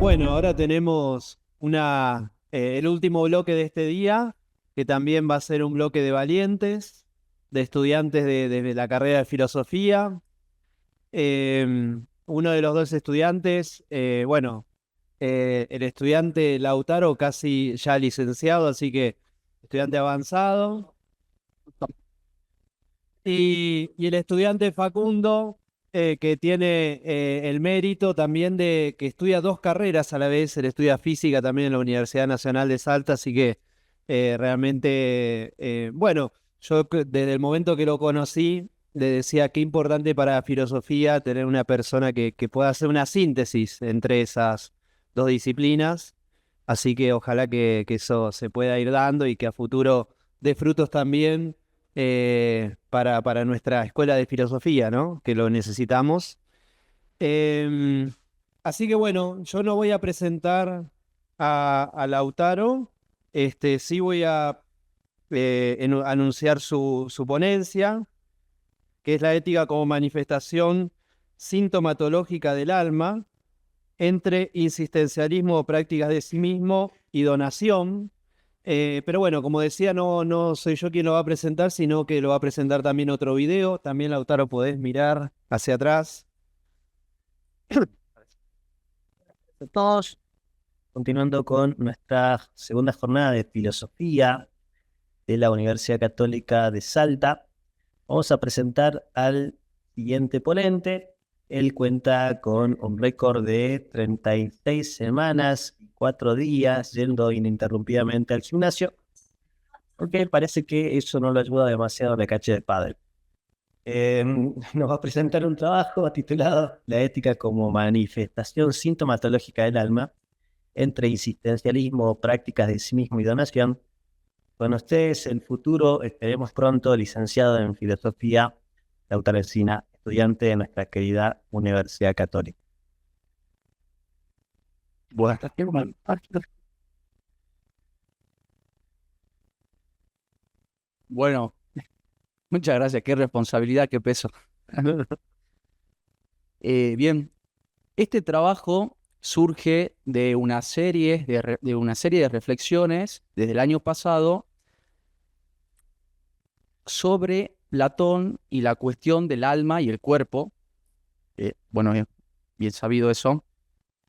Bueno, ahora tenemos el último bloque de este día, que también va a ser un bloque de valientes, de estudiantes de la carrera de filosofía. Uno de los dos estudiantes, el estudiante Lautaro casi ya licenciado, así que estudiante avanzado. Y el estudiante Facundo, que tiene el mérito también de que estudia dos carreras a la vez, él estudia física también en la Universidad Nacional de Salta, así que realmente, desde el momento que lo conocí, le decía qué importante para filosofía tener una persona que pueda hacer una síntesis entre esas dos disciplinas, así que ojalá que eso se pueda ir dando y que a futuro dé frutos también para nuestra escuela de filosofía, ¿no? Que lo necesitamos. Em, Así que bueno, yo no voy a presentar a Lautaro, sí voy a anunciar su ponencia, que es la ética como manifestación sintomatológica del alma entre insistencialismo o prácticas de sí mismo y donación. Pero bueno, como decía, no soy yo quien lo va a presentar, sino que lo va a presentar también otro video. También, Lautaro, podés mirar hacia atrás. A todos, continuando con nuestra segunda jornada de filosofía de la Universidad Católica de Salta, vamos a presentar al siguiente ponente. Él cuenta con un récord de 36 semanas y 4 días yendo ininterrumpidamente al gimnasio, porque parece que eso no lo ayuda demasiado en la cancha de pádel. Nos va a presentar un trabajo titulado La ética como manifestación sintomatológica del alma entre insistencialismo, prácticas de sí mismo y donación. Con ustedes, el futuro, esperemos pronto, licenciado en Filosofía, Lautaro Encina, estudiante de nuestra querida Universidad Católica. Buenas tardes, hermano. Bueno, muchas gracias. Qué responsabilidad, qué peso. Bien, este trabajo surge de una serie de reflexiones desde el año pasado sobre Platón y la cuestión del alma y el cuerpo. Bueno, bien sabido eso.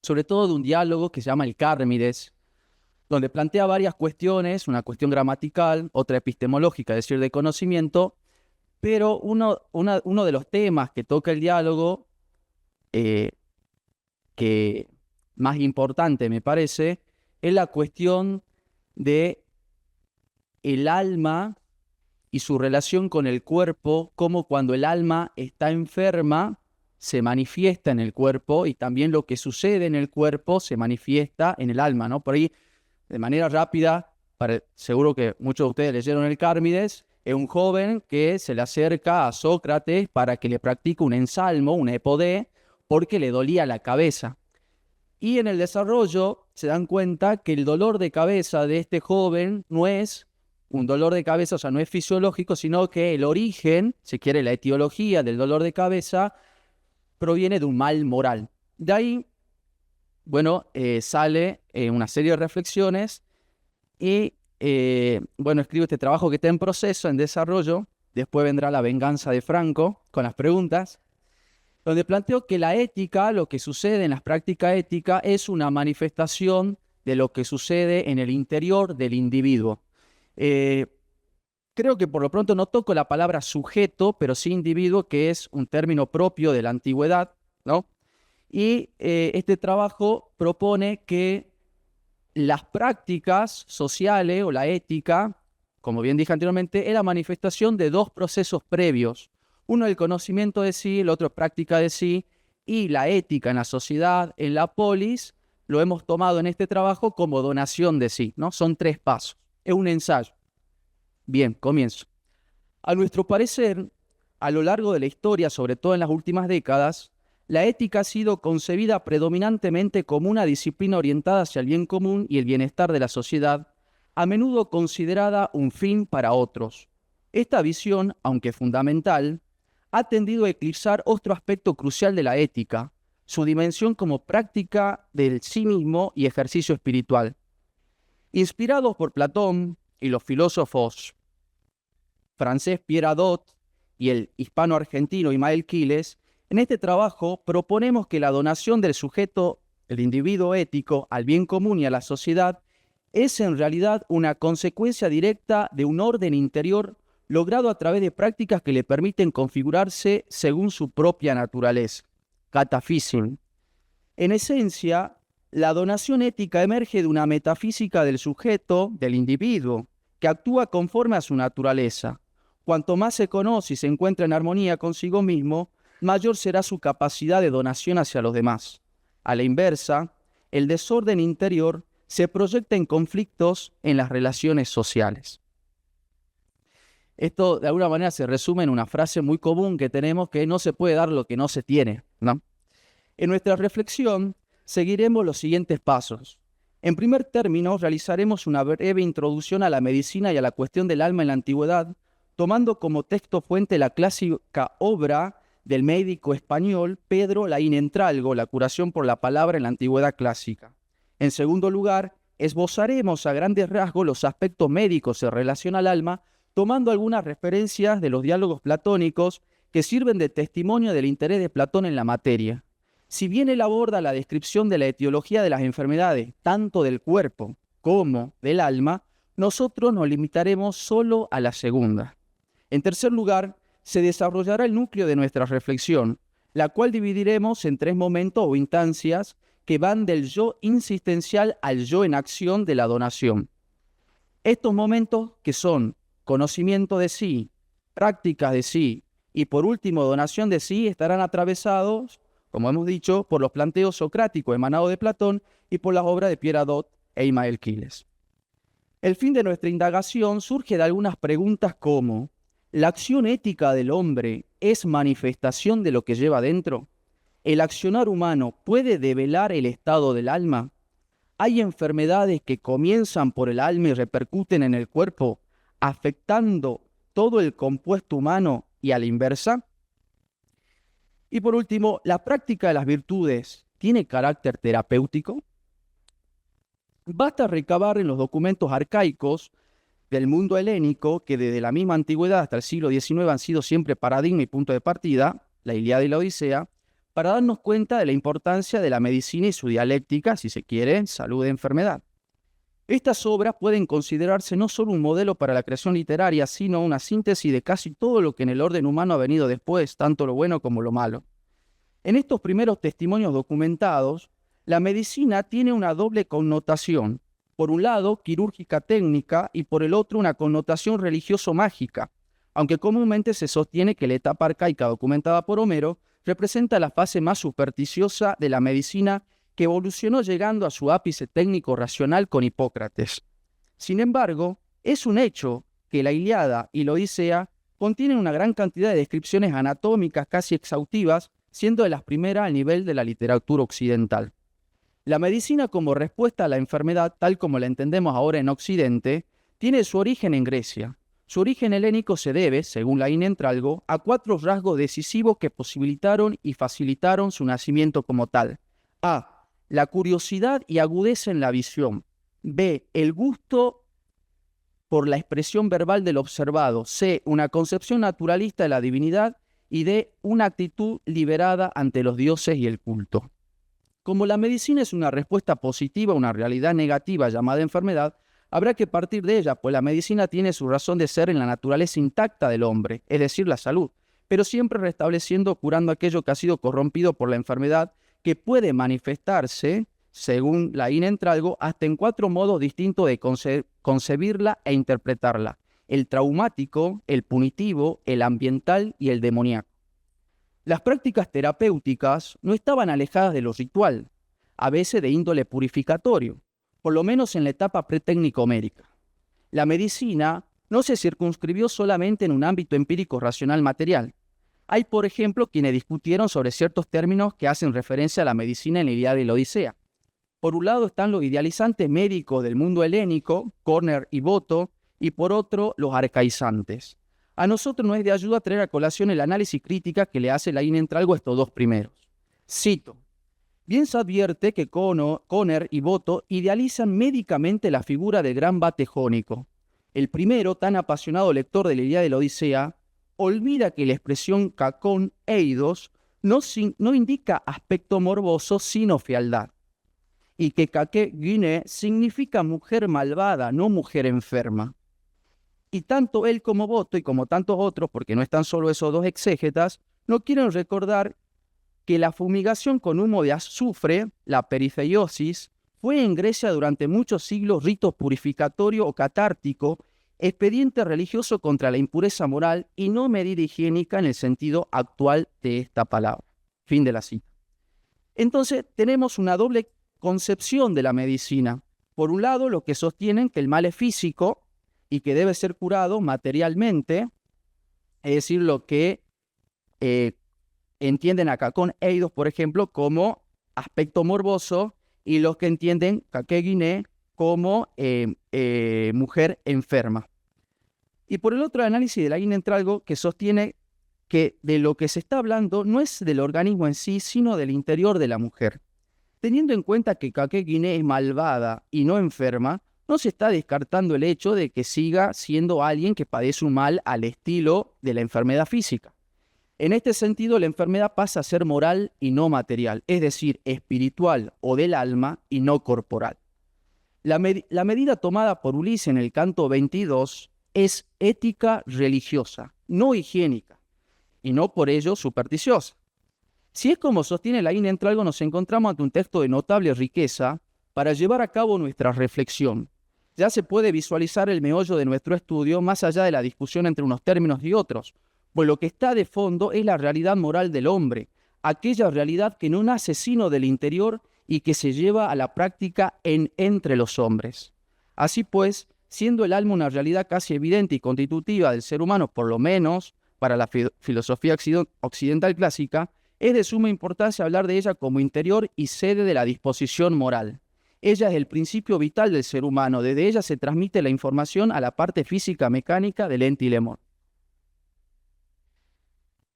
Sobre todo de un diálogo que se llama el Cármides, donde plantea varias cuestiones, una cuestión gramatical, otra epistemológica, es decir, de conocimiento, pero uno de los temas que toca el diálogo, eh, que más importante me parece, es la cuestión de el alma y su relación con el cuerpo, cómo cuando el alma está enferma se manifiesta en el cuerpo y también lo que sucede en el cuerpo se manifiesta en el alma, ¿no? Por ahí, de manera rápida, seguro que muchos de ustedes leyeron el Cármides, es un joven que se le acerca a Sócrates para que le practique un ensalmo, un epodé, porque le dolía la cabeza. Y en el desarrollo se dan cuenta que el dolor de cabeza de este joven no es un dolor de cabeza, o sea, no es fisiológico, sino que el origen, si quiere, la etiología del dolor de cabeza, proviene de un mal moral. De ahí, bueno, sale una serie de reflexiones y, escribo este trabajo que está en proceso, en desarrollo. Después vendrá La venganza de Franco con las preguntas, donde planteo que la ética, lo que sucede en las prácticas éticas, es una manifestación de lo que sucede en el interior del individuo. Eh, Creo que por lo pronto no toco la palabra sujeto, pero sí individuo, que es un término propio de la antigüedad, ¿no? Y este trabajo propone que las prácticas sociales o la ética, como bien dije anteriormente, es la manifestación de dos procesos previos. Uno el conocimiento de sí, el otro práctica de sí, y la ética en la sociedad, en la polis, lo hemos tomado en este trabajo como donación de sí, ¿no? Son 3 pasos. Es un ensayo. Bien, comienzo. A nuestro parecer, a lo largo de la historia, sobre todo en las últimas décadas, la ética ha sido concebida predominantemente como una disciplina orientada hacia el bien común y el bienestar de la sociedad, a menudo considerada un fin para otros. Esta visión, aunque fundamental, ha tendido a eclipsar otro aspecto crucial de la ética, su dimensión como práctica del sí mismo y ejercicio espiritual. Inspirados por Platón y los filósofos francés Pierre Hadot y el hispano-argentino Immanuel Quílez, en este trabajo proponemos que la donación del sujeto, el individuo ético, al bien común y a la sociedad es en realidad una consecuencia directa de un orden interior logrado a través de prácticas que le permiten configurarse según su propia naturaleza. Catafísim. En esencia, la donación ética emerge de una metafísica del sujeto, del individuo, que actúa conforme a su naturaleza. Cuanto más se conoce y se encuentra en armonía consigo mismo, mayor será su capacidad de donación hacia los demás. A la inversa, el desorden interior se proyecta en conflictos en las relaciones sociales. Esto de alguna manera se resume en una frase muy común que tenemos, que no se puede dar lo que no se tiene, ¿no? En nuestra reflexión seguiremos los siguientes pasos. En primer término, realizaremos una breve introducción a la medicina y a la cuestión del alma en la antigüedad, tomando como texto fuente la clásica obra del médico español Pedro Laín Entralgo, La curación por la palabra en la antigüedad clásica. En segundo lugar, esbozaremos a grandes rasgos los aspectos médicos en relación al alma, tomando algunas referencias de los diálogos platónicos que sirven de testimonio del interés de Platón en la materia. Si bien él aborda la descripción de la etiología de las enfermedades, tanto del cuerpo como del alma, nosotros nos limitaremos solo a la segunda. En tercer lugar, se desarrollará el núcleo de nuestra reflexión, la cual dividiremos en 3 momentos o instancias que van del yo insistencial al yo en acción de la donación. Estos momentos, que son conocimiento de sí, prácticas de sí y por último donación de sí, estarán atravesados, como hemos dicho, por los planteos socráticos emanados de Platón y por las obras de Pierre Hadot e Immanuel Quílez. El fin de nuestra indagación surge de algunas preguntas como: ¿la acción ética del hombre es manifestación de lo que lleva dentro? ¿El accionar humano puede develar el estado del alma? ¿Hay enfermedades que comienzan por el alma y repercuten en el cuerpo, afectando todo el compuesto humano y a la inversa? Y por último, ¿la práctica de las virtudes tiene carácter terapéutico? Basta recabar en los documentos arcaicos del mundo helénico, que desde la misma antigüedad hasta el siglo XIX han sido siempre paradigma y punto de partida, la Ilíada y la Odisea, para darnos cuenta de la importancia de la medicina y su dialéctica, si se quiere, salud e enfermedad. Estas obras pueden considerarse no solo un modelo para la creación literaria, sino una síntesis de casi todo lo que en el orden humano ha venido después, tanto lo bueno como lo malo. En estos primeros testimonios documentados, la medicina tiene una doble connotación. Por un lado, quirúrgica técnica, y por el otro, una connotación religioso-mágica, aunque comúnmente se sostiene que la etapa arcaica documentada por Homero representa la fase más supersticiosa de la medicina, que evolucionó llegando a su ápice técnico-racional con Hipócrates. Sin embargo, es un hecho que la Ilíada y la Odisea contienen una gran cantidad de descripciones anatómicas casi exhaustivas, siendo de las primeras al nivel de la literatura occidental. La medicina como respuesta a la enfermedad, tal como la entendemos ahora en Occidente, tiene su origen en Grecia. Su origen helénico se debe, según Laín Entralgo, a 4 rasgos decisivos que posibilitaron y facilitaron su nacimiento como tal. A. La curiosidad y agudeza en la visión. B. El gusto por la expresión verbal del observado. C. Una concepción naturalista de la divinidad. Y D. Una actitud liberada ante los dioses y el culto. Como la medicina es una respuesta positiva a una realidad negativa llamada enfermedad, habrá que partir de ella, pues la medicina tiene su razón de ser en la naturaleza intacta del hombre, es decir, la salud, pero siempre restableciendo o curando aquello que ha sido corrompido por la enfermedad, que puede manifestarse, según Laín Entralgo, hasta en 4 modos distintos de concebirla e interpretarla: el traumático, el punitivo, el ambiental y el demoníaco. Las prácticas terapéuticas no estaban alejadas de lo ritual, a veces de índole purificatorio, por lo menos en la etapa pretécnico homérica. La medicina no se circunscribió solamente en un ámbito empírico racional material. Hay, por ejemplo, quienes discutieron sobre ciertos términos que hacen referencia a la medicina en la Ilíada y la Odisea. Por un lado están los idealizantes médicos del mundo helénico, Corner y Boto, y por otro, los arcaizantes. A nosotros nos es de ayuda traer a colación el análisis crítica que le hace Laín Entralgo a estos 2 primeros. Cito: Bien se advierte que Conner y Boto idealizan médicamente la figura del gran vate jónico. El primero, tan apasionado lector de la Ilíada y la Odisea, olvida que la expresión cacón eidos no indica aspecto morboso, sino fealdad, y que caque guiné significa mujer malvada, no mujer enferma. Y tanto él como Boto, y como tantos otros, porque no están solo esos dos exégetas, no quieren recordar que la fumigación con humo de azufre, la perifeiosis, fue en Grecia durante muchos siglos rito purificatorio o catártico, expediente religioso contra la impureza moral y no medida higiénica en el sentido actual de esta palabra. Fin de la cita. Entonces tenemos una doble concepción de la medicina. Por un lado, los que sostienen que el mal es físico y que debe ser curado materialmente, es decir, lo que entienden acá con eidos, por ejemplo, como aspecto morboso, y los que entienden kakeguiné como mujer enferma. Y por el otro, el análisis de la guinea entralgo, que sostiene que de lo que se está hablando no es del organismo en sí, sino del interior de la mujer. Teniendo en cuenta que kakeguiné es malvada y no enferma, no se está descartando el hecho de que siga siendo alguien que padece un mal al estilo de la enfermedad física. En este sentido, la enfermedad pasa a ser moral y no material, es decir, espiritual o del alma y no corporal. La medida tomada por Ulises en el canto 22 es ética religiosa, no higiénica, y no por ello supersticiosa. Si es como sostiene la guinea entralgo, nos encontramos ante un texto de notable riqueza para llevar a cabo nuestra reflexión. Ya se puede visualizar el meollo de nuestro estudio más allá de la discusión entre unos términos y otros, pues lo que está de fondo es la realidad moral del hombre, aquella realidad que no nace sino del interior y que se lleva a la práctica entre los hombres. Así pues, siendo el alma una realidad casi evidente y constitutiva del ser humano, por lo menos para la filosofía occidental clásica, es de suma importancia hablar de ella como interior y sede de la disposición moral. Ella es el principio vital del ser humano, desde ella se transmite la información a la parte física mecánica del ente y lemón.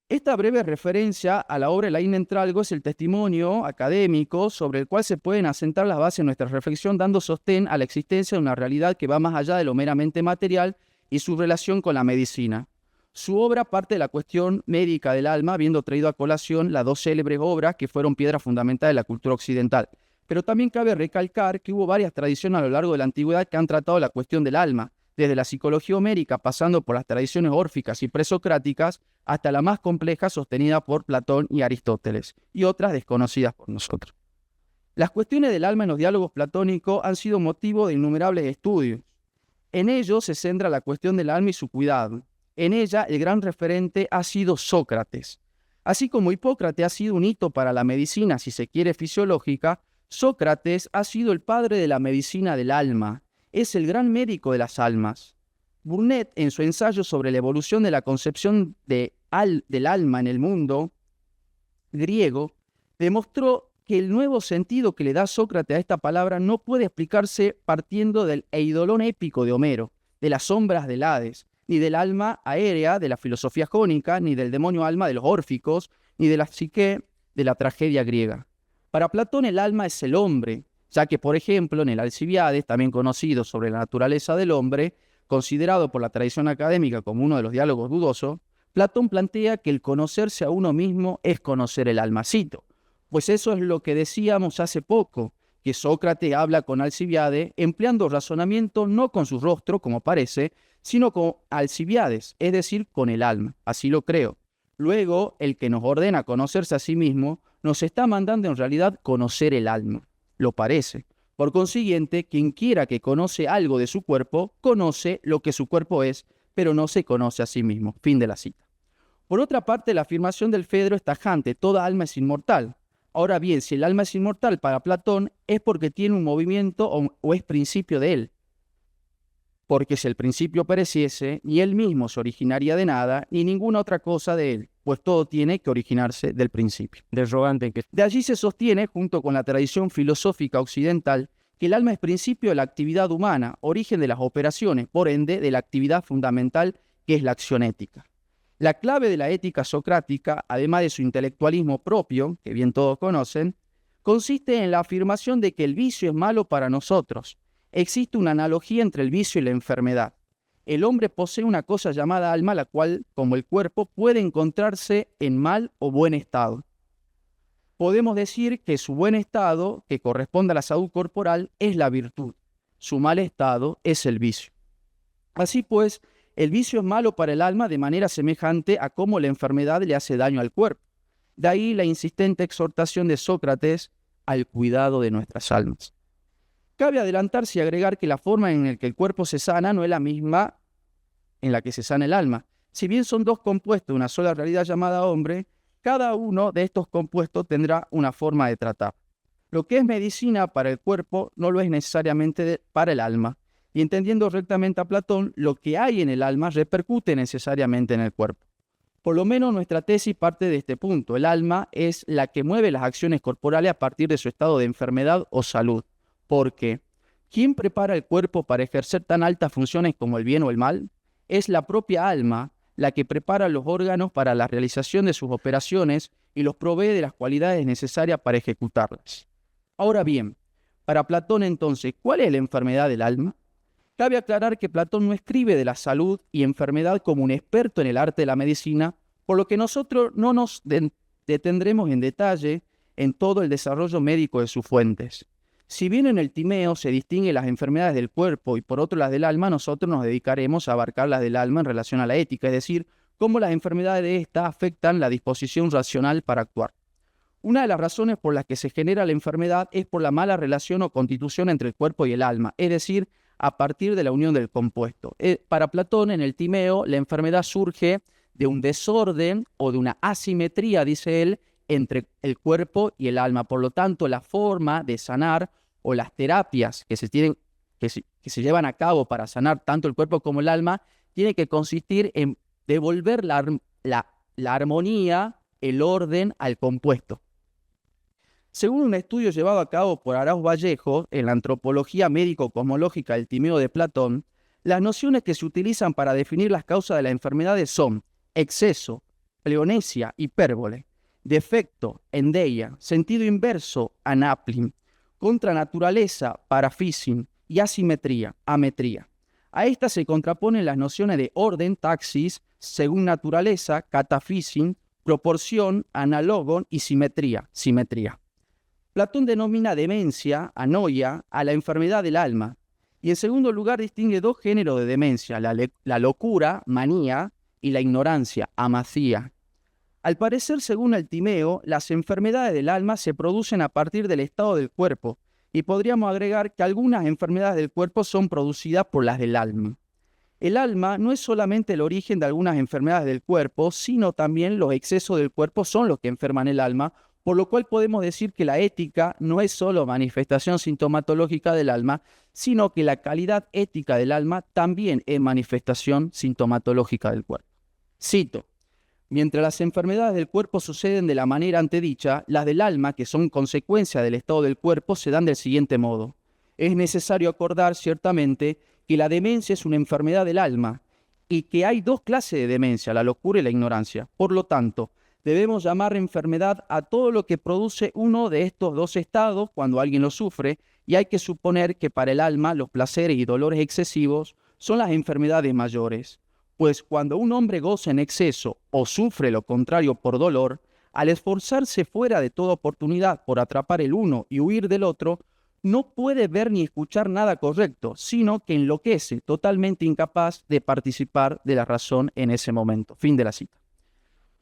Esta breve referencia a la obra de la guinea entralgo es el testimonio académico sobre el cual se pueden asentar las bases de nuestra reflexión, dando sostén a la existencia de una realidad que va más allá de lo meramente material y su relación con la medicina. Su obra parte de la cuestión médica del alma, habiendo traído a colación las dos célebres obras que fueron piedra fundamental de la cultura occidental. Pero también cabe recalcar que hubo varias tradiciones a lo largo de la antigüedad que han tratado la cuestión del alma, desde la psicología homérica, pasando por las tradiciones órficas y presocráticas, hasta la más compleja sostenida por Platón y Aristóteles, y otras desconocidas por nosotros. Las cuestiones del alma en los diálogos platónicos han sido motivo de innumerables estudios. En ellos se centra la cuestión del alma y su cuidado. En ella el gran referente ha sido Sócrates. Así como Hipócrates ha sido un hito para la medicina, si se quiere, fisiológica, Sócrates ha sido el padre de la medicina del alma. Es el gran médico de las almas. Burnet, en su ensayo sobre la evolución de la concepción del alma en el mundo griego, demostró que el nuevo sentido que le da Sócrates a esta palabra no puede explicarse partiendo del eidolón épico de Homero, de las sombras del Hades, ni del alma aérea de la filosofía jónica, ni del demonio alma de los órficos, ni de la psique de la tragedia griega. Para Platón el alma es el hombre, ya que, por ejemplo, en el Alcibiades, también conocido sobre la naturaleza del hombre, considerado por la tradición académica como uno de los diálogos dudosos, Platón plantea que el conocerse a uno mismo es conocer el alma. Cito, pues eso es lo que decíamos hace poco, que Sócrates habla con Alcibiades empleando razonamiento no con su rostro, como parece, sino con Alcibiades, es decir, con el alma. Así lo creo. Luego, el que nos ordena conocerse a sí mismo, nos está mandando en realidad conocer el alma. Lo parece. Por consiguiente, quien quiera que conoce algo de su cuerpo, conoce lo que su cuerpo es, pero no se conoce a sí mismo. Fin de la cita. Por otra parte, la afirmación del Fedro es tajante, toda alma es inmortal. Ahora bien, si el alma es inmortal para Platón, es porque tiene un movimiento o es principio de él. Porque si el principio pereciese, ni él mismo se originaría de nada, ni ninguna otra cosa de él, pues todo tiene que originarse del principio. De allí se sostiene, junto con la tradición filosófica occidental, que el alma es principio de la actividad humana, origen de las operaciones, por ende, de la actividad fundamental que es la acción ética. La clave de la ética socrática, además de su intelectualismo propio, que bien todos conocen, consiste en la afirmación de que el vicio es malo para nosotros. Existe una analogía entre el vicio y la enfermedad. El hombre posee una cosa llamada alma, la cual, como el cuerpo, puede encontrarse en mal o buen estado. Podemos decir que su buen estado, que corresponde a la salud corporal, es la virtud. Su mal estado es el vicio. Así pues, el vicio es malo para el alma de manera semejante a cómo la enfermedad le hace daño al cuerpo. De ahí la insistente exhortación de Sócrates al cuidado de nuestras almas. Cabe adelantarse y agregar que la forma en la que el cuerpo se sana no es la misma en la que se sana el alma. Si bien son dos compuestos de una sola realidad llamada hombre, cada uno de estos compuestos tendrá una forma de tratar. Lo que es medicina para el cuerpo no lo es necesariamente para el alma. Y entendiendo rectamente a Platón, lo que hay en el alma repercute necesariamente en el cuerpo. Por lo menos nuestra tesis parte de este punto. El alma es la que mueve las acciones corporales a partir de su estado de enfermedad o salud. Porque, ¿quién prepara el cuerpo para ejercer tan altas funciones como el bien o el mal? Es la propia alma la que prepara los órganos para la realización de sus operaciones y los provee de las cualidades necesarias para ejecutarlas. Ahora bien, para Platón entonces, ¿cuál es la enfermedad del alma? Cabe aclarar que Platón no escribe de la salud y enfermedad como un experto en el arte de la medicina, por lo que nosotros no nos detendremos en detalle en todo el desarrollo médico de sus fuentes. Si bien en el Timeo se distinguen las enfermedades del cuerpo y por otro las del alma, nosotros nos dedicaremos a abarcar las del alma en relación a la ética, es decir, cómo las enfermedades de esta afectan la disposición racional para actuar. Una de las razones por las que se genera la enfermedad es por la mala relación o constitución entre el cuerpo y el alma, es decir, a partir de la unión del compuesto. Para Platón, en el Timeo, la enfermedad surge de un desorden o de una asimetría, dice él, entre el cuerpo y el alma. Por lo tanto, la forma de sanar o las terapias que se llevan a cabo para sanar tanto el cuerpo como el alma, tiene que consistir en devolver la armonía, el orden al compuesto. Según un estudio llevado a cabo por Arauz Vallejo en la antropología médico-cosmológica del Timeo de Platón, las nociones que se utilizan para definir las causas de las enfermedades son exceso, pleonesia, hipérbole, defecto, endeia, sentido inverso, anaplim, contranaturaleza, parafísin y asimetría, ametría. A estas se contraponen las nociones de orden, taxis, según naturaleza, catafísin, proporción, analogon y simetría, simetría. Platón denomina demencia, anoia, a la enfermedad del alma. Y en segundo lugar distingue dos géneros de demencia, la locura, manía, y la ignorancia, amacía. Al parecer, según el Timeo, las enfermedades del alma se producen a partir del estado del cuerpo, y podríamos agregar que algunas enfermedades del cuerpo son producidas por las del alma. El alma no es solamente el origen de algunas enfermedades del cuerpo, sino también los excesos del cuerpo son los que enferman el alma, por lo cual podemos decir que la ética no es solo manifestación sintomatológica del alma, sino que la calidad ética del alma también es manifestación sintomatológica del cuerpo. Cito: mientras las enfermedades del cuerpo suceden de la manera antedicha, las del alma, que son consecuencia del estado del cuerpo, se dan del siguiente modo. Es necesario acordar ciertamente que la demencia es una enfermedad del alma y que hay dos clases de demencia, la locura y la ignorancia. Por lo tanto, debemos llamar enfermedad a todo lo que produce uno de estos dos estados cuando alguien lo sufre, y hay que suponer que para el alma los placeres y dolores excesivos son las enfermedades mayores. Pues cuando un hombre goza en exceso o sufre lo contrario por dolor, al esforzarse fuera de toda oportunidad por atrapar el uno y huir del otro, no puede ver ni escuchar nada correcto, sino que enloquece, totalmente incapaz de participar de la razón en ese momento. Fin de la cita.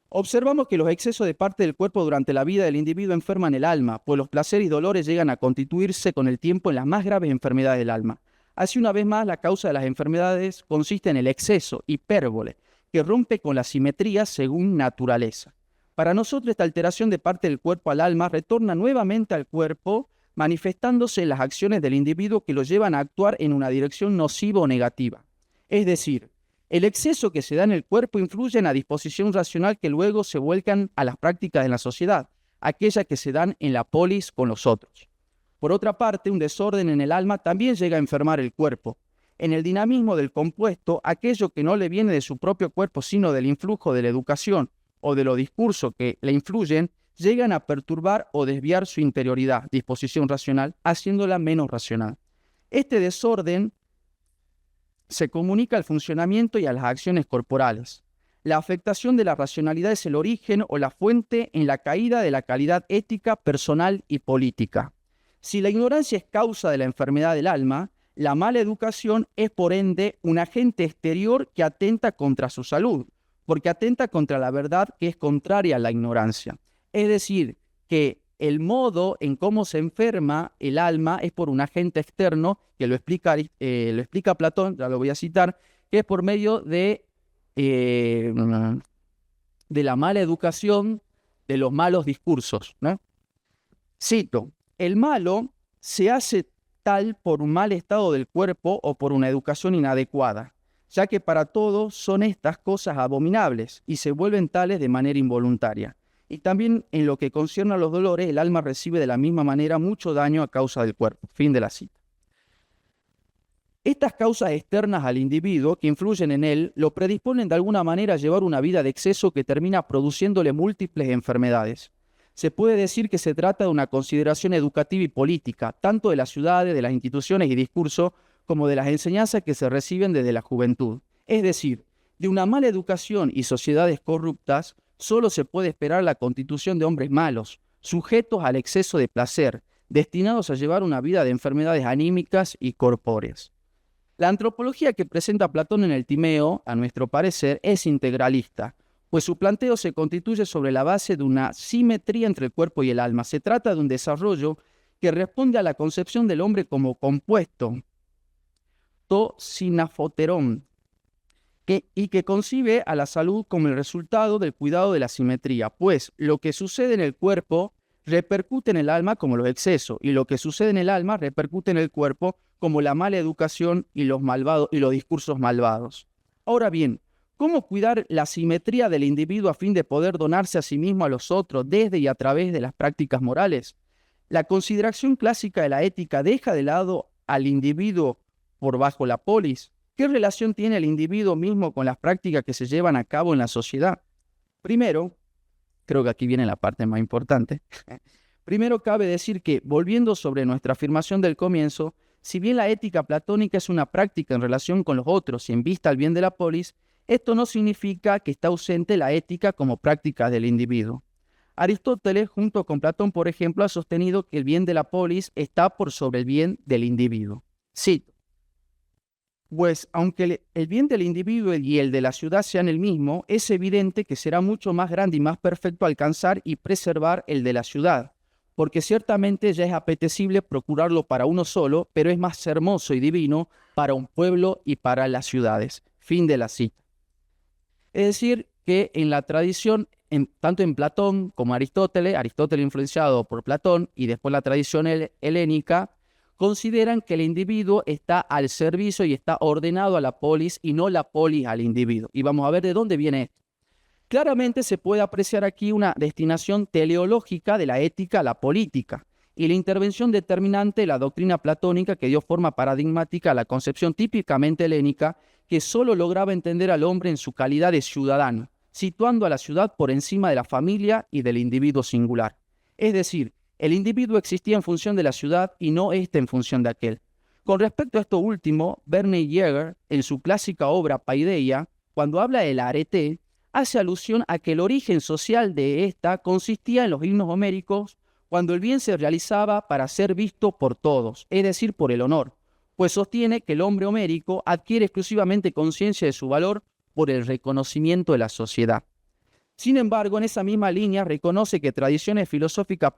Observamos que los excesos de parte del cuerpo durante la vida del individuo enferman el alma, pues los placeres y dolores llegan a constituirse con el tiempo en las más graves enfermedades del alma. Así, una vez más, la causa de las enfermedades consiste en el exceso, hipérbole, que rompe con la simetría según naturaleza. Para nosotros, esta alteración de parte del cuerpo al alma retorna nuevamente al cuerpo, manifestándose en las acciones del individuo que lo llevan a actuar en una dirección nociva o negativa. Es decir, el exceso que se da en el cuerpo influye en la disposición racional que luego se vuelcan a las prácticas de la sociedad, aquellas que se dan en la polis con los otros. Por otra parte, un desorden en el alma también llega a enfermar el cuerpo. En el dinamismo del compuesto, aquello que no le viene de su propio cuerpo, sino del influjo de la educación o de los discursos que le influyen, llegan a perturbar o desviar su interioridad, disposición racional, haciéndola menos racional. Este desorden se comunica al funcionamiento y a las acciones corporales. La afectación de la racionalidad es el origen o la fuente en la caída de la calidad ética, personal y política. Si la ignorancia es causa de la enfermedad del alma, la mala educación es por ende un agente exterior que atenta contra su salud, porque atenta contra la verdad que es contraria a la ignorancia. Es decir, que el modo en cómo se enferma el alma es por un agente externo, que lo explica Platón, ya lo voy a citar, que es por medio de la mala educación, de los malos discursos, ¿no? Cito, el malo se hace tal por un mal estado del cuerpo o por una educación inadecuada, ya que para todos son estas cosas abominables y se vuelven tales de manera involuntaria. Y también en lo que concierne a los dolores, el alma recibe de la misma manera mucho daño a causa del cuerpo. Fin de la cita. Estas causas externas al individuo que influyen en él lo predisponen de alguna manera a llevar una vida de exceso que termina produciéndole múltiples enfermedades. Se puede decir que se trata de una consideración educativa y política, tanto de las ciudades, de las instituciones y discursos, como de las enseñanzas que se reciben desde la juventud. Es decir, de una mala educación y sociedades corruptas, solo se puede esperar la constitución de hombres malos, sujetos al exceso de placer, destinados a llevar una vida de enfermedades anímicas y corpóreas. La antropología que presenta Platón en el Timeo, a nuestro parecer, es integralista, pues su planteo se constituye sobre la base de una simetría entre el cuerpo y el alma. Se trata de un desarrollo que responde a la concepción del hombre como compuesto, to sinafoterón, y que concibe a la salud como el resultado del cuidado de la simetría, pues lo que sucede en el cuerpo repercute en el alma como los excesos, y lo que sucede en el alma repercute en el cuerpo como la mala educación y los discursos malvados. Ahora bien, ¿cómo cuidar la simetría del individuo a fin de poder donarse a sí mismo a los otros desde y a través de las prácticas morales? La consideración clásica de la ética deja de lado al individuo por bajo la polis. ¿Qué relación tiene el individuo mismo con las prácticas que se llevan a cabo en la sociedad? Primero, creo que aquí viene la parte más importante. Primero cabe decir que, volviendo sobre nuestra afirmación del comienzo, si bien la ética platónica es una práctica en relación con los otros y en vista al bien de la polis, esto no significa que está ausente la ética como práctica del individuo. Aristóteles, junto con Platón, por ejemplo, ha sostenido que el bien de la polis está por sobre el bien del individuo. Cito, pues aunque el bien del individuo y el de la ciudad sean el mismo, es evidente que será mucho más grande y más perfecto alcanzar y preservar el de la ciudad, porque ciertamente ya es apetecible procurarlo para uno solo, pero es más hermoso y divino para un pueblo y para las ciudades. Fin de la cita. Es decir, que en la tradición, tanto en Platón como Aristóteles influenciado por Platón y después la tradición helénica, consideran que el individuo está al servicio y está ordenado a la polis y no la polis al individuo. Y vamos a ver de dónde viene esto. Claramente se puede apreciar aquí una destinación teleológica de la ética a la política y la intervención determinante de la doctrina platónica que dio forma paradigmática a la concepción típicamente helénica que solo lograba entender al hombre en su calidad de ciudadano, situando a la ciudad por encima de la familia y del individuo singular. Es decir, el individuo existía en función de la ciudad y no éste en función de aquel. Con respecto a esto último, Werner Jäger, en su clásica obra Paideia, cuando habla del arete, hace alusión a que el origen social de esta consistía en los himnos homéricos, cuando el bien se realizaba para ser visto por todos, es decir, por el honor, pues sostiene que el hombre homérico adquiere exclusivamente conciencia de su valor por el reconocimiento de la sociedad. Sin embargo, en esa misma línea reconoce que tradiciones filosóficas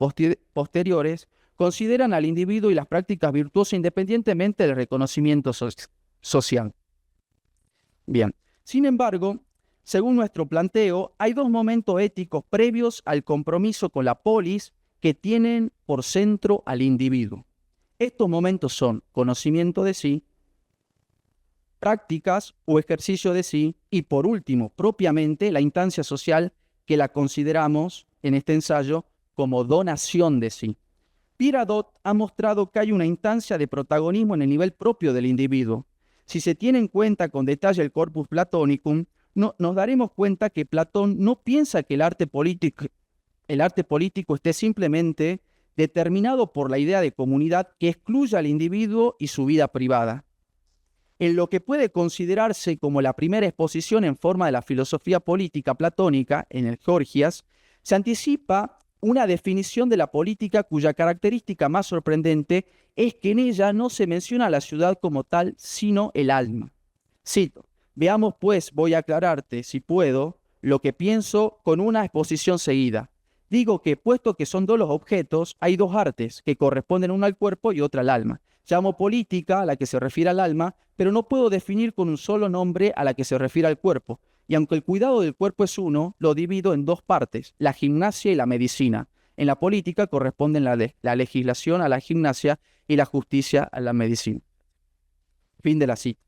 posteriores consideran al individuo y las prácticas virtuosas independientemente del reconocimiento social. Bien, sin embargo, según nuestro planteo, hay dos momentos éticos previos al compromiso con la polis que tienen por centro al individuo. Estos momentos son conocimiento de sí, prácticas o ejercicio de sí y, por último, propiamente la instancia social que la consideramos en este ensayo como donación de sí. Piradot ha mostrado que hay una instancia de protagonismo en el nivel propio del individuo. Si se tiene en cuenta con detalle el corpus platonicum, nos daremos cuenta que Platón no piensa que el arte político el arte político esté simplemente determinado por la idea de comunidad que excluye al individuo y su vida privada. En lo que puede considerarse como la primera exposición en forma de la filosofía política platónica, en el Gorgias, se anticipa una definición de la política cuya característica más sorprendente es que en ella no se menciona la ciudad como tal, sino el alma. Cito: veamos pues, voy a aclararte, si puedo, lo que pienso con una exposición seguida. Digo que, puesto que son dos los objetos, hay dos artes que corresponden una al cuerpo y otra al alma. Llamo política a la que se refiere al alma, pero no puedo definir con un solo nombre a la que se refiere al cuerpo. Y aunque el cuidado del cuerpo es uno, lo divido en dos partes, la gimnasia y la medicina. En la política corresponden la legislación a la gimnasia y la justicia a la medicina. Fin de la cita.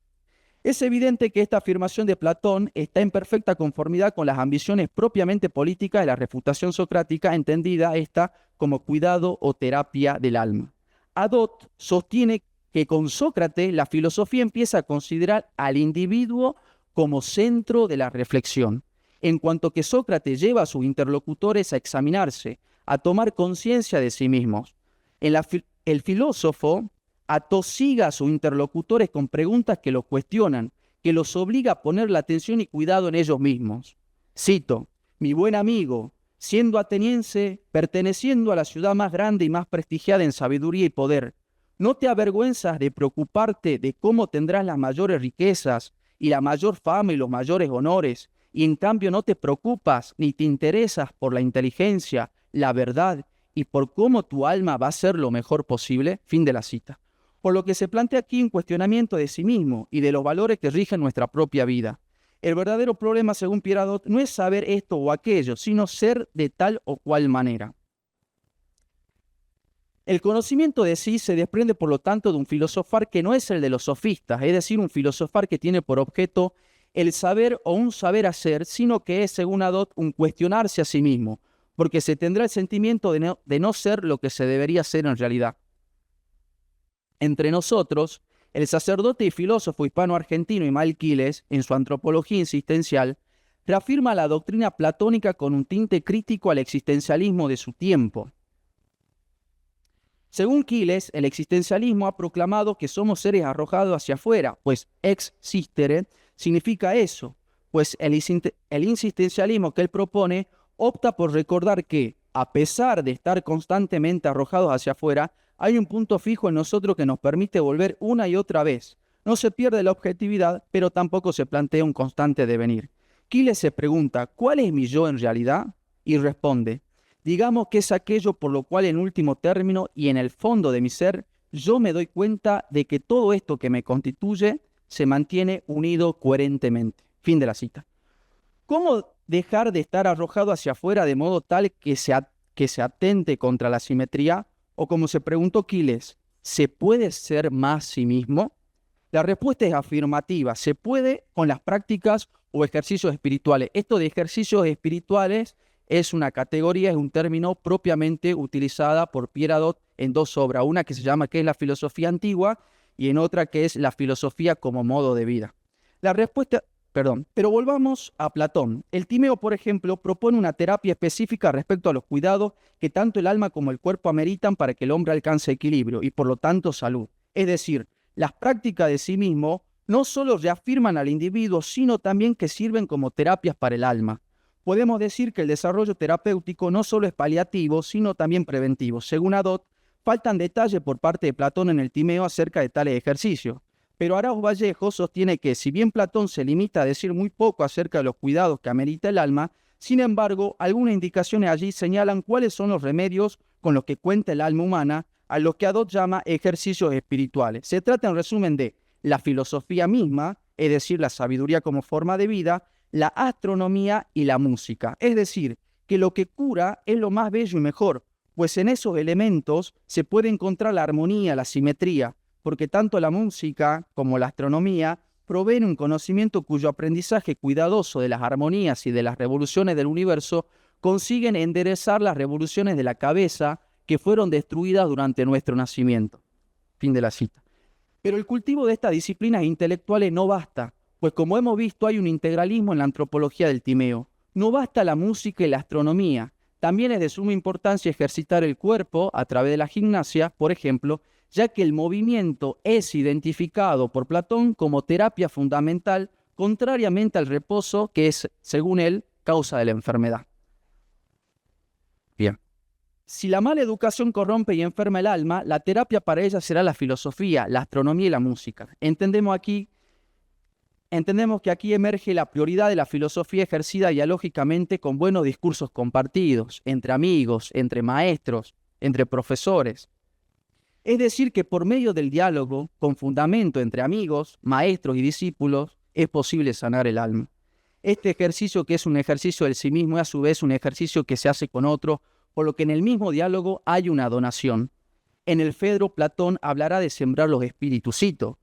Es evidente que esta afirmación de Platón está en perfecta conformidad con las ambiciones propiamente políticas de la refutación socrática, entendida esta como cuidado o terapia del alma. Adot sostiene que con Sócrates la filosofía empieza a considerar al individuo como centro de la reflexión, en cuanto que Sócrates lleva a sus interlocutores a examinarse, a tomar conciencia de sí mismos. El filósofo atosiga a sus interlocutores con preguntas que los cuestionan, que los obliga a poner la atención y cuidado en ellos mismos. Cito: mi buen amigo, siendo ateniense, perteneciendo a la ciudad más grande y más prestigiada en sabiduría y poder, ¿no te avergüenzas de preocuparte de cómo tendrás las mayores riquezas y la mayor fama y los mayores honores, y en cambio no te preocupas ni te interesas por la inteligencia, la verdad y por cómo tu alma va a ser lo mejor posible? Fin de la cita. Por lo que se plantea aquí un cuestionamiento de sí mismo y de los valores que rigen nuestra propia vida. El verdadero problema, según Pierre Hadot, no es saber esto o aquello, sino ser de tal o cual manera. El conocimiento de sí se desprende, por lo tanto, de un filosofar que no es el de los sofistas, es decir, un filosofar que tiene por objeto el saber o un saber hacer, sino que es, según Hadot, un cuestionarse a sí mismo, porque se tendrá el sentimiento de no ser lo que se debería ser en realidad. Entre nosotros, el sacerdote y filósofo hispano-argentino Ismael Quiles, en su Antropología Existencial, reafirma la doctrina platónica con un tinte crítico al existencialismo de su tiempo. Según Quiles, el existencialismo ha proclamado que somos seres arrojados hacia afuera, pues ex sistere significa eso, pues el insistencialismo que él propone opta por recordar que, a pesar de estar constantemente arrojados hacia afuera, hay un punto fijo en nosotros que nos permite volver una y otra vez. No se pierde la objetividad, pero tampoco se plantea un constante devenir. Quiles se pregunta, ¿cuál es mi yo en realidad? Y responde, digamos que es aquello por lo cual en último término y en el fondo de mi ser, yo me doy cuenta de que todo esto que me constituye se mantiene unido coherentemente. Fin de la cita. ¿Cómo dejar de estar arrojado hacia afuera de modo tal que se atente contra la simetría? O como se preguntó Quiles, ¿se puede ser más sí mismo? La respuesta es afirmativa. Se puede con las prácticas o ejercicios espirituales. Esto de ejercicios espirituales es una categoría, es un término propiamente utilizada por Pierre Hadot en dos obras. Una que se llama que es la filosofía antigua y en otra que es la filosofía como modo de vida. La respuesta... Pero volvamos a Platón. El Timeo, por ejemplo, propone una terapia específica respecto a los cuidados que tanto el alma como el cuerpo ameritan para que el hombre alcance equilibrio y, por lo tanto, salud. Es decir, las prácticas de sí mismo no solo reafirman al individuo, sino también que sirven como terapias para el alma. Podemos decir que el desarrollo terapéutico no solo es paliativo, sino también preventivo. Según Hadot, faltan detalles por parte de Platón en el Timeo acerca de tales ejercicios. Pero Arauz Vallejo sostiene que, si bien Platón se limita a decir muy poco acerca de los cuidados que amerita el alma, sin embargo, algunas indicaciones allí señalan cuáles son los remedios con los que cuenta el alma humana, a los que Hadot llama ejercicios espirituales. Se trata, en resumen, de la filosofía misma, es decir, la sabiduría como forma de vida, la astronomía y la música. Es decir, que lo que cura es lo más bello y mejor, pues en esos elementos se puede encontrar la armonía, la simetría, porque tanto la música como la astronomía proveen un conocimiento cuyo aprendizaje cuidadoso de las armonías y de las revoluciones del universo consiguen enderezar las revoluciones de la cabeza que fueron destruidas durante nuestro nacimiento. Fin de la cita. Pero el cultivo de estas disciplinas intelectuales no basta, pues como hemos visto hay un integralismo en la antropología del Timeo. No basta la música y la astronomía, También es de suma importancia ejercitar el cuerpo a través de la gimnasia, por ejemplo, ya que el movimiento es identificado por Platón como terapia fundamental, contrariamente al reposo, que es, según él, causa de la enfermedad. Bien. Si la mala educación corrompe y enferma el alma, la terapia para ella será la filosofía, la astronomía y la música. Entendemos que aquí emerge la prioridad de la filosofía ejercida dialógicamente con buenos discursos compartidos, entre amigos, entre maestros, entre profesores. Es decir, que por medio del diálogo, con fundamento entre amigos, maestros y discípulos, es posible sanar el alma. Este ejercicio, que es un ejercicio del sí mismo, es a su vez un ejercicio que se hace con otro, por lo que en el mismo diálogo hay una donación. En el Fedro, Platón hablará de sembrar los espíritus. Cito: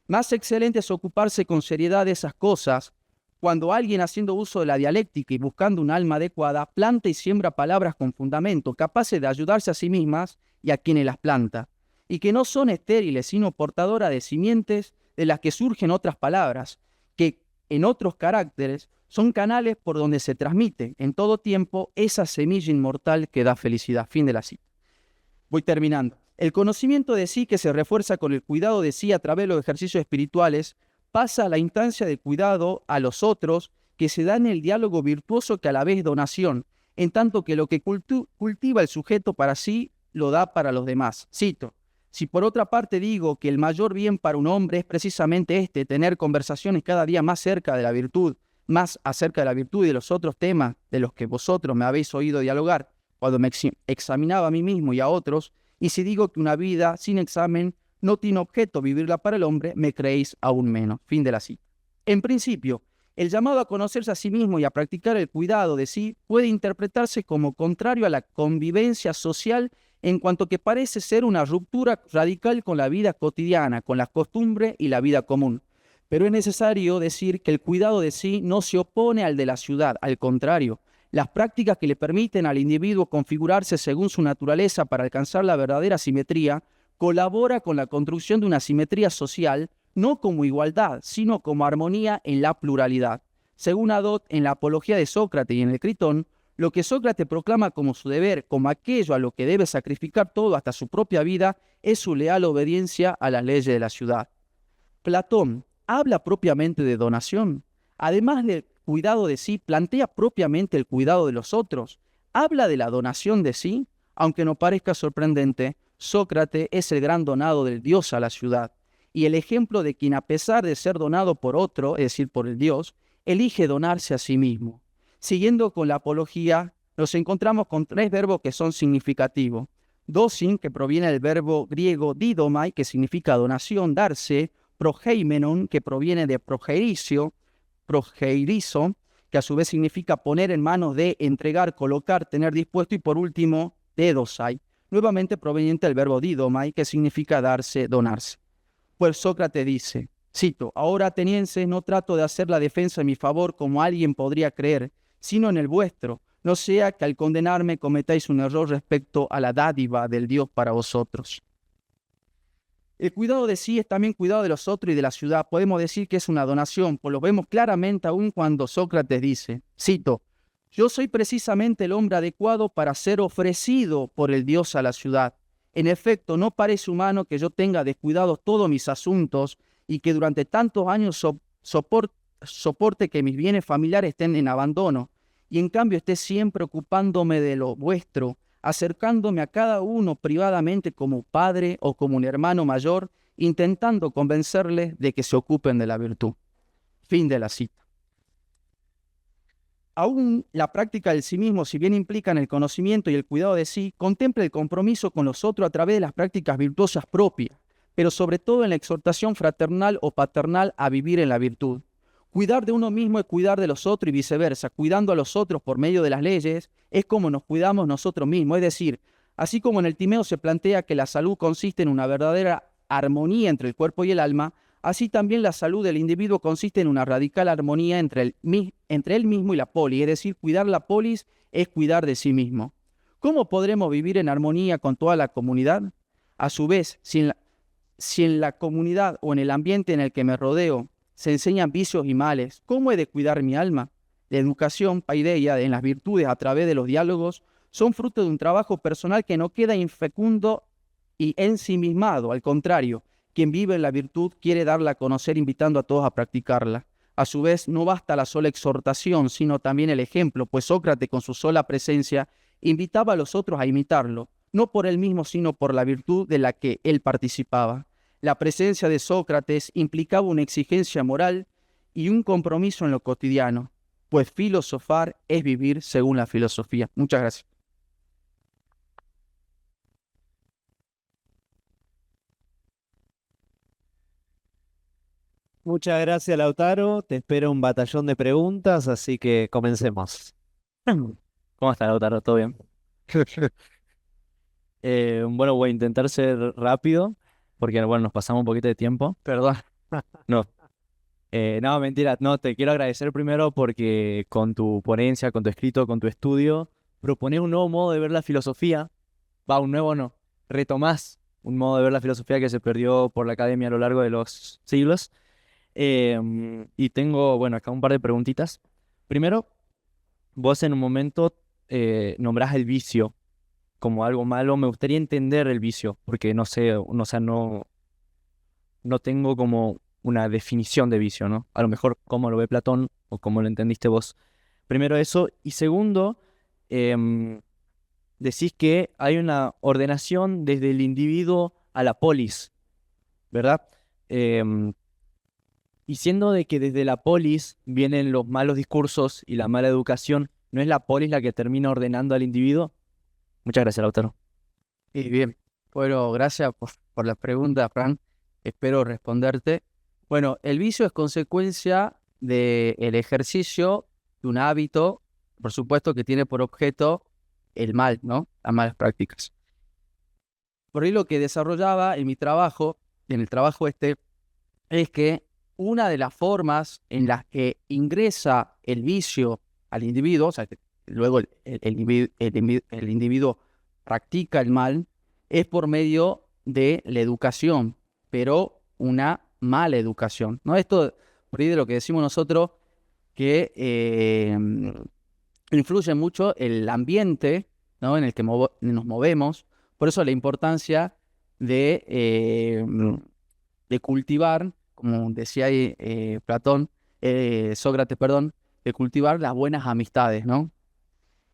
más excelente es ocuparse con seriedad de esas cosas, cuando alguien, haciendo uso de la dialéctica y buscando un alma adecuada, planta y siembra palabras con fundamento, capaces de ayudarse a sí mismas y a quienes las planta, y que no son estériles, sino portadoras de simientes de las que surgen otras palabras, que en otros caracteres son canales por donde se transmite en todo tiempo esa semilla inmortal que da felicidad. Fin de la cita. Voy terminando. El conocimiento de sí, que se refuerza con el cuidado de sí a través de los ejercicios espirituales, pasa a la instancia de cuidado a los otros, que se da en el diálogo virtuoso, que a la vez es donación, en tanto que lo que cultiva el sujeto para sí lo da para los demás. Cito: si por otra parte digo que el mayor bien para un hombre es precisamente este, tener conversaciones cada día más cerca de la virtud, más acerca de la virtud y de los otros temas de los que vosotros me habéis oído dialogar, cuando me examinaba a mí mismo y a otros, y si digo que una vida sin examen no tiene objeto vivirla para el hombre, me creéis aún menos. Fin de la cita. En principio, el llamado a conocerse a sí mismo y a practicar el cuidado de sí puede interpretarse como contrario a la convivencia social, en cuanto que parece ser una ruptura radical con la vida cotidiana, con la costumbre y la vida común. Pero es necesario decir que el cuidado de sí no se opone al de la ciudad, al contrario. Las prácticas que le permiten al individuo configurarse según su naturaleza para alcanzar la verdadera simetría, colabora con la construcción de una simetría social, no como igualdad, sino como armonía en la pluralidad. Según Adot, en la Apología de Sócrates y en el Critón, lo que Sócrates proclama como su deber, como aquello a lo que debe sacrificar todo hasta su propia vida, es su leal obediencia a las leyes de la ciudad. Platón habla propiamente de donación. Además del cuidado de sí, plantea propiamente el cuidado de los otros. Habla de la donación de sí. Aunque no parezca sorprendente, Sócrates es el gran donado del Dios a la ciudad, y el ejemplo de quien, a pesar de ser donado por otro, es decir, por el Dios, elige donarse a sí mismo. Siguiendo con la apología, nos encontramos con tres verbos que son significativos. Dosin, que proviene del verbo griego didomai, que significa donación, darse; progeimenon, que proviene de progeirizo, que a su vez significa poner en manos de, entregar, colocar, tener dispuesto; y por último, dedosai, nuevamente proveniente del verbo didomai, que significa darse, donarse. Pues Sócrates dice, cito: ahora, atenienses, no trato de hacer la defensa en mi favor como alguien podría creer, sino en el vuestro, no sea que al condenarme cometáis un error respecto a la dádiva del Dios para vosotros. El cuidado de sí es también cuidado de los otros y de la ciudad. Podemos decir que es una donación, pues lo vemos claramente aún cuando Sócrates dice, cito: yo soy precisamente el hombre adecuado para ser ofrecido por el Dios a la ciudad. En efecto, no parece humano que yo tenga descuidados todos mis asuntos y que durante tantos años soporte que mis bienes familiares estén en abandono, y en cambio esté siempre ocupándome de lo vuestro, acercándome a cada uno privadamente como padre o como un hermano mayor, intentando convencerles de que se ocupen de la virtud. Fin de la cita. Aún la práctica del sí mismo, si bien implica en el conocimiento y el cuidado de sí, contempla el compromiso con los otros a través de las prácticas virtuosas propias, pero sobre todo en la exhortación fraternal o paternal a vivir en la virtud. Cuidar de uno mismo es cuidar de los otros y viceversa. Cuidando a los otros por medio de las leyes es como nos cuidamos nosotros mismos. Es decir, así como en el Timeo se plantea que la salud consiste en una verdadera armonía entre el cuerpo y el alma, así también la salud del individuo consiste en una radical armonía entre él mismo y la polis. Es decir, cuidar la polis es cuidar de sí mismo. ¿Cómo podremos vivir en armonía con toda la comunidad? A su vez, si en la comunidad o en el ambiente en el que me rodeo se enseñan vicios y males, ¿cómo he de cuidar mi alma? La educación, paideia, en las virtudes a través de los diálogos, son fruto de un trabajo personal que no queda infecundo y ensimismado. Al contrario, quien vive en la virtud quiere darla a conocer invitando a todos a practicarla. A su vez, no basta la sola exhortación, sino también el ejemplo, pues Sócrates con su sola presencia invitaba a los otros a imitarlo, no por él mismo, sino por la virtud de la que él participaba. La presencia de Sócrates implicaba una exigencia moral y un compromiso en lo cotidiano, pues filosofar es vivir según la filosofía. Muchas gracias. Muchas gracias, Lautaro. Te espero un batallón de preguntas, así que comencemos. ¿Cómo estás, Lautaro? ¿Todo bien? Bueno, voy a intentar ser rápido, porque bueno, nos pasamos un poquito de tiempo. Perdón. No, no, mentira. No, te quiero agradecer primero porque con tu ponencia, con tu escrito, con tu estudio, propones un nuevo modo de ver la filosofía. Un nuevo no. Retomás un modo de ver la filosofía que se perdió por la academia a lo largo de los siglos. Y tengo, bueno, acá un par de preguntitas. Primero, vos en un momento nombrás el vicio como algo malo. Me gustaría entender el vicio, porque no sé, o sea, no tengo como una definición de vicio, ¿no? A lo mejor cómo lo ve Platón o cómo lo entendiste vos. Primero eso. Y segundo, decís que hay una ordenación desde el individuo a la polis, ¿verdad? Y siendo de que desde la polis vienen los malos discursos y la mala educación, ¿no es la polis la que termina ordenando al individuo? Muchas gracias, Lautaro. Y bien, bueno, gracias por la pregunta, Fran. Espero responderte. Bueno, el vicio es consecuencia del ejercicio de un hábito, por supuesto, que tiene por objeto el mal, ¿no? Las malas prácticas. Por ahí lo que desarrollaba en mi trabajo, en el trabajo es que una de las formas en las que ingresa el vicio al individuo, o sea, que luego el individuo practica el mal, es por medio de la educación, pero una mala educación, ¿no? Esto, por ahí de lo que decimos nosotros, que influye mucho el ambiente, ¿no? En el que nos movemos, por eso la importancia de cultivar, como decía ahí Sócrates, perdón, de cultivar las buenas amistades, ¿no?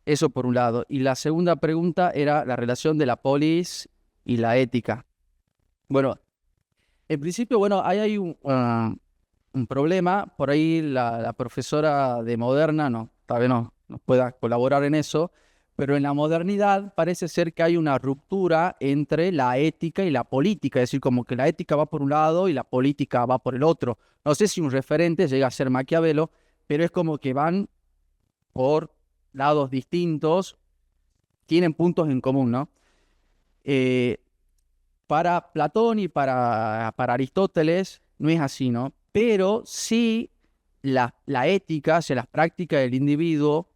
Eso por un lado. Y la segunda pregunta era la relación de la polis y la ética. Bueno, en principio, bueno, ahí hay un problema. Por ahí la profesora de Moderna tal vez no nos pueda colaborar en eso, pero en la modernidad parece ser que hay una ruptura entre la ética y la política, es decir, como que la ética va por un lado y la política va por el otro. No sé si un referente llega a ser Maquiavelo, pero es como que van por lados distintos, tienen puntos en común, ¿no? Para Platón y para Aristóteles no es así, ¿no? Pero sí la ética, o sea, las prácticas del individuo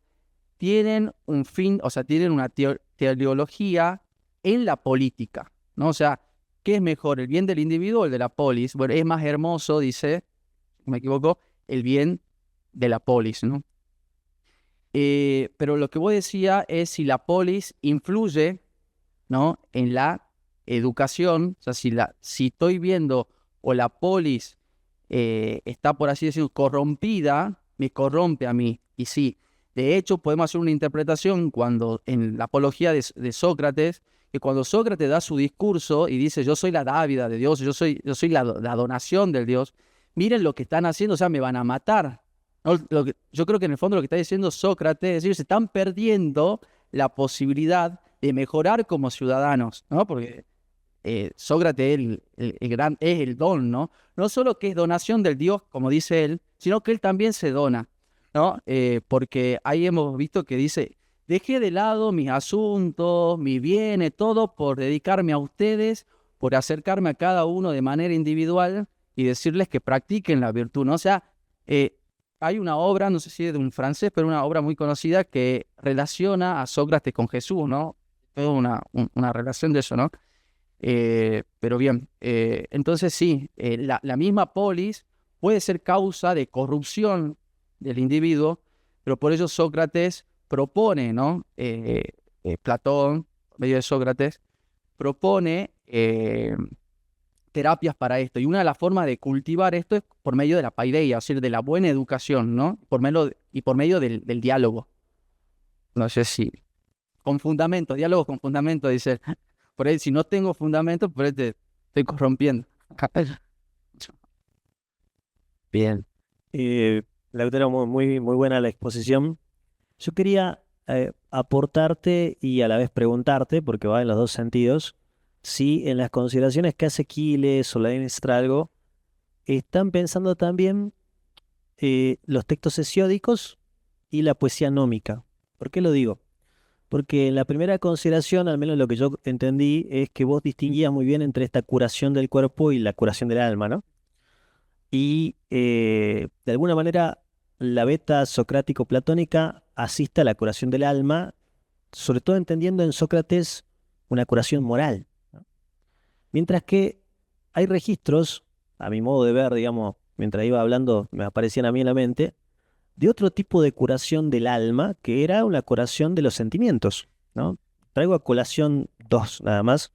tienen un fin, o sea, tienen una teleología en la política, ¿no? O sea, ¿qué es mejor, el bien del individuo o el de la polis? Bueno, es más hermoso, dice, me equivoco, el bien de la polis, ¿no? Pero lo que vos decía es si la polis influye, ¿no? En la educación, o sea, si estoy viendo o la polis está, por así decirlo, corrompida, me corrompe a mí. Y sí, de hecho, podemos hacer una interpretación cuando en la apología de Sócrates, que cuando Sócrates da su discurso y dice, yo soy la dávida de Dios, yo soy la donación del Dios, miren lo que están haciendo, o sea, me van a matar. ¿No? Yo creo que en el fondo lo que está diciendo Sócrates es decir, se están perdiendo la posibilidad de mejorar como ciudadanos, ¿no? Porque Sócrates es el don, ¿no? No solo que es donación del Dios, como dice él, sino que él también se dona, ¿no? Porque ahí hemos visto que dice, dejé de lado mis asuntos, mis bienes, todo por dedicarme a ustedes, por acercarme a cada uno de manera individual y decirles que practiquen la virtud, ¿no? O sea, hay una obra, no sé si es de un francés, pero una obra muy conocida que relaciona a Sócrates con Jesús, ¿no? Toda una relación de eso, ¿no? Pero bien, entonces sí, la misma polis puede ser causa de corrupción del individuo, pero por ello Sócrates propone, ¿no? Platón, por medio de Sócrates, propone terapias para esto. Y una de las formas de cultivar esto es por medio de la paideia, es decir, de la buena educación, ¿no? Y por medio del diálogo. No sé si... Con fundamento, diálogo con fundamento, dice. Por ahí, si no tengo fundamento, por ahí te estoy corrompiendo. Bien. Lautaro, muy buena la exposición. Yo quería aportarte y a la vez preguntarte, porque va en los dos sentidos, si en las consideraciones que hace Quiles o la Stralgo están pensando también los textos hesiódicos y la poesía nómica. ¿Por qué lo digo? Porque en la primera consideración, al menos lo que yo entendí, es que vos distinguías muy bien entre esta curación del cuerpo y la curación del alma, ¿no? Y de alguna manera la beta socrático-platónica asiste a la curación del alma, sobre todo entendiendo en Sócrates una curación moral, ¿no? Mientras que hay registros, a mi modo de ver, digamos, mientras iba hablando me aparecían a mí en la mente, de otro tipo de curación del alma, que era una curación de los sentimientos, ¿no? Traigo a colación dos nada más.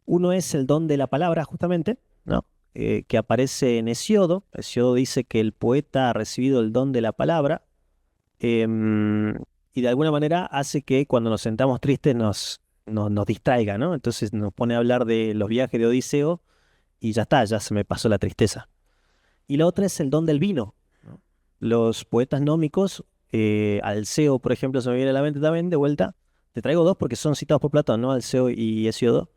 Uno es el don de la palabra, justamente, ¿no? Que aparece en Hesíodo. Hesíodo dice que el poeta ha recibido el don de la palabra, y de alguna manera hace que cuando nos sentamos tristes nos distraiga, ¿no? Entonces nos pone a hablar de los viajes de Odiseo y ya está, ya se me pasó la tristeza. Y la otra es el don del vino, ¿no? Los poetas nómicos, Alceo, por ejemplo, se me viene a la mente también, de vuelta. Te traigo dos porque son citados por Platón, ¿no? Alceo y Hesíodo.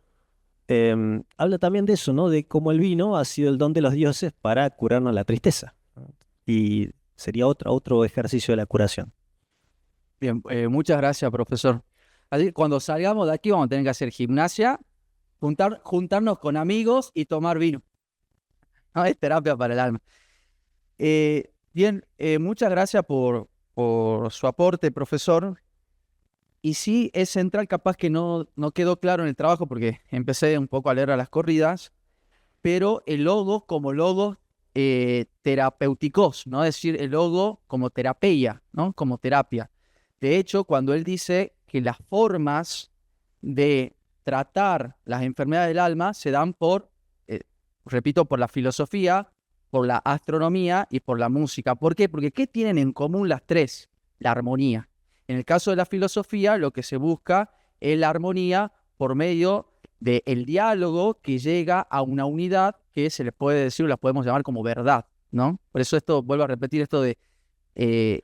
Habla también de eso, ¿no? De cómo el vino ha sido el don de los dioses para curarnos la tristeza, ¿no? Y sería otro ejercicio de la curación. Bien, muchas gracias, profesor. Así, cuando salgamos de aquí vamos a tener que hacer gimnasia, juntarnos con amigos y tomar vino. No, es terapia para el alma. Bien, muchas gracias por su aporte, profesor. Y sí, es central, capaz que no quedó claro en el trabajo porque empecé un poco a leer a las corridas, pero el logo como logo terapéuticos, ¿no? Es decir, el logo como terapia, ¿no? Como terapia. De hecho, cuando él dice que las formas de tratar las enfermedades del alma se dan repito, por la filosofía, por la astronomía y por la música. ¿Por qué? Porque ¿qué tienen en común las tres? La armonía. En el caso de la filosofía, lo que se busca es la armonía por medio del diálogo que llega a una unidad que se le puede decir, la podemos llamar como verdad, ¿no? Por eso vuelvo a repetir esto de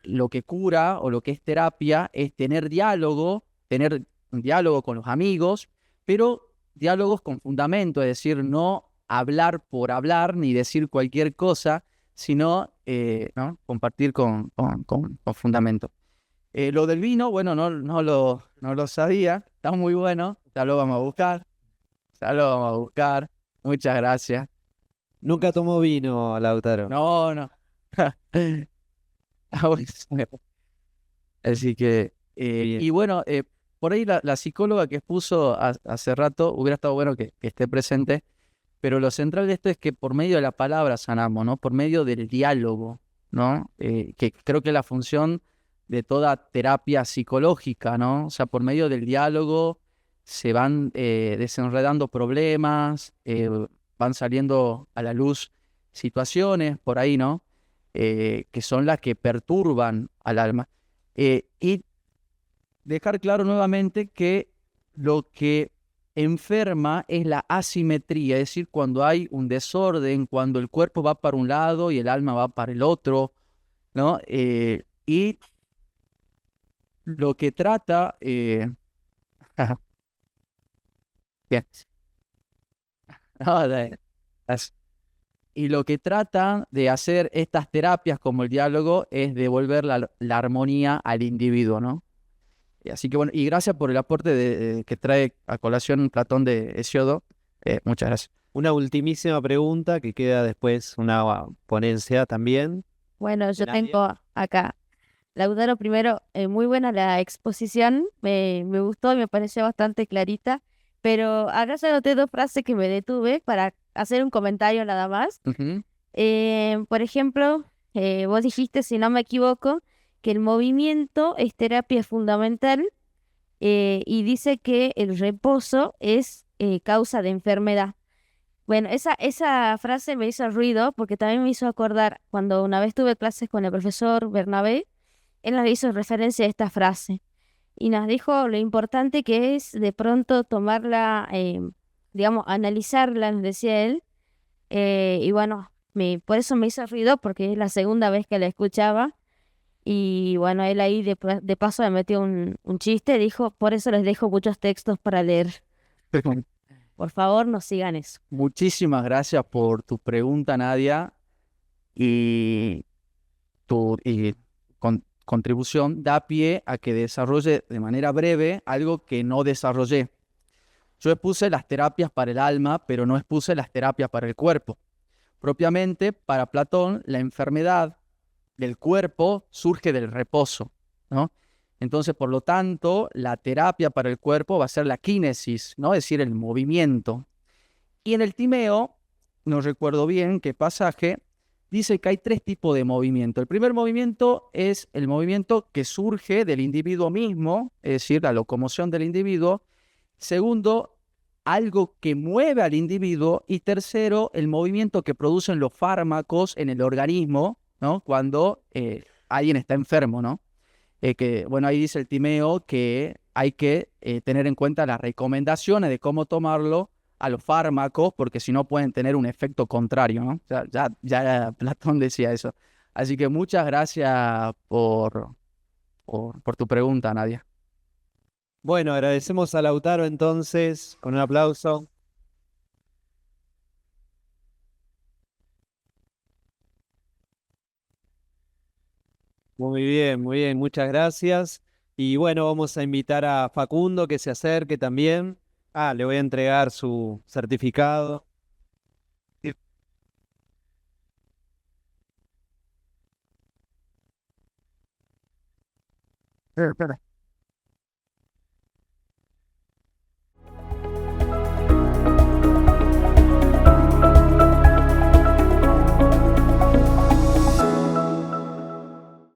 lo que cura o lo que es terapia es tener un diálogo con los amigos, pero diálogos con fundamento, es decir, no hablar por hablar ni decir cualquier cosa, sino ¿no? Compartir con fundamento. Lo del vino, bueno, no lo sabía, está muy bueno, ya lo vamos a buscar, muchas gracias. Nunca tomó vino, Lautaro. No. Así que, Bien. y bueno, por ahí la psicóloga que expuso hace rato, hubiera estado bueno que esté presente, pero lo central de esto es que por medio de la palabra sanamos, ¿no? Por medio del diálogo, ¿no? Que creo que es la función de toda terapia psicológica, ¿no? O sea, por medio del diálogo se van desenredando problemas, van saliendo a la luz situaciones por ahí, ¿no? Que son las que perturban al alma. Y dejar claro nuevamente que lo que enferma es la asimetría, es decir, cuando hay un desorden, cuando el cuerpo va para un lado y el alma va para el otro, ¿no? Y lo que trata... Bien. No, y lo que trata de hacer estas terapias como el diálogo es devolver la armonía al individuo, ¿no? Así que bueno, y gracias por el aporte que trae a colación Platón de Hesíodo. Muchas gracias. Una ultimísima pregunta que queda después una ponencia también. Bueno, yo Nadia. tengo acá. Lautaro, primero, muy buena la exposición, me gustó y me pareció bastante clarita, pero acá ya noté dos frases que me detuve para hacer un comentario nada más. Ujú. Por ejemplo, vos dijiste, si no me equivoco, que el movimiento es terapia fundamental y dice que el reposo es causa de enfermedad. Bueno, esa frase me hizo ruido porque también me hizo acordar cuando una vez tuve clases con el profesor Bernabé, él nos hizo referencia a esta frase y nos dijo lo importante que es de pronto tomarla, digamos, analizarla, nos decía él, y bueno, por eso me hizo ruido porque es la segunda vez que la escuchaba. Y bueno, él ahí de paso me metió un chiste, dijo, por eso les dejo muchos textos para leer. Por favor, no sigan eso. Muchísimas gracias por tu pregunta, Nadia, y tu contribución da pie a que desarrolle de manera breve algo que no desarrollé. Yo expuse las terapias para el alma, pero no expuse las terapias para el cuerpo. Propiamente, para Platón, la enfermedad del cuerpo surge del reposo, ¿no? Entonces, por lo tanto, la terapia para el cuerpo va a ser la kínesis, ¿no? Es decir, el movimiento. Y en el Timeo, no recuerdo bien qué pasaje, dice que hay tres tipos de movimiento. El primer movimiento es el movimiento que surge del individuo mismo, es decir, la locomoción del individuo. Segundo, algo que mueve al individuo. Y tercero, el movimiento que producen los fármacos en el organismo, ¿no? Cuando alguien está enfermo, ¿no? Bueno, ahí dice el Timeo que hay que tener en cuenta las recomendaciones de cómo tomarlo a los fármacos, porque si no pueden tener un efecto contrario, ¿no? O sea, ya Platón decía eso. Así que muchas gracias por tu pregunta, Nadia. Bueno, agradecemos a Lautaro entonces, con un aplauso. Muy bien, muchas gracias. Y bueno, vamos a invitar a Facundo que se acerque también. Ah, le voy a entregar su certificado. Espera.